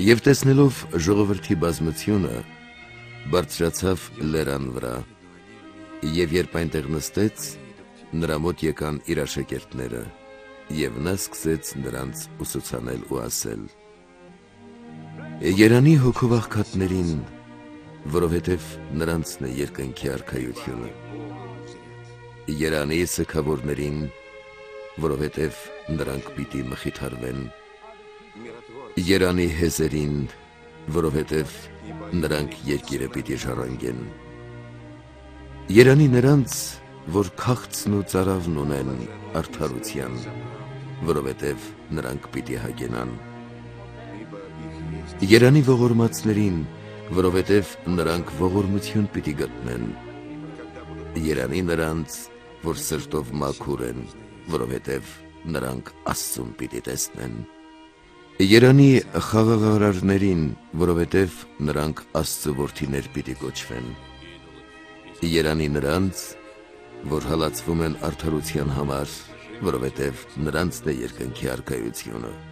Եվ տեսնելով ժողովրդի բազմությունը, բարձրացավ լերան վրա, և երբ այնտեղ նստեց, նրա մոտ եկան իր աշակերտները, և նա սկսեց նրանց ուսուցանել ու ասել. «Երանի հոգով աղքատներին, որովհետև նրանցն է երկնքի արքայությունը, երանի սգավորներին, որովհետև նրանք պիտի մխիթարվեն, երանի հեզերին, որովհետև նրանք երկիրը պիտի ժառանգեն, երանի նրանց, որ քաղցն ու ծարավն ունեն արդարության, որովհետև նրանք պիտի հագենան, երանի ողորմածներին, որովհետև նրանք ողորմություն պիտի գտնեն, երանի նրանց, որ սրտով մաքուր են, որովհետև նրանք Աստծուն պիտի տեսնեն, երանի խաղաղարարներին, որովհետև նրանք Աստծու որդիներ պիտի կոչվեն, երանի նրանց, որ հալածվում են արդարության համար, որովհետև նրանցն է երկնքի արքայությունը»։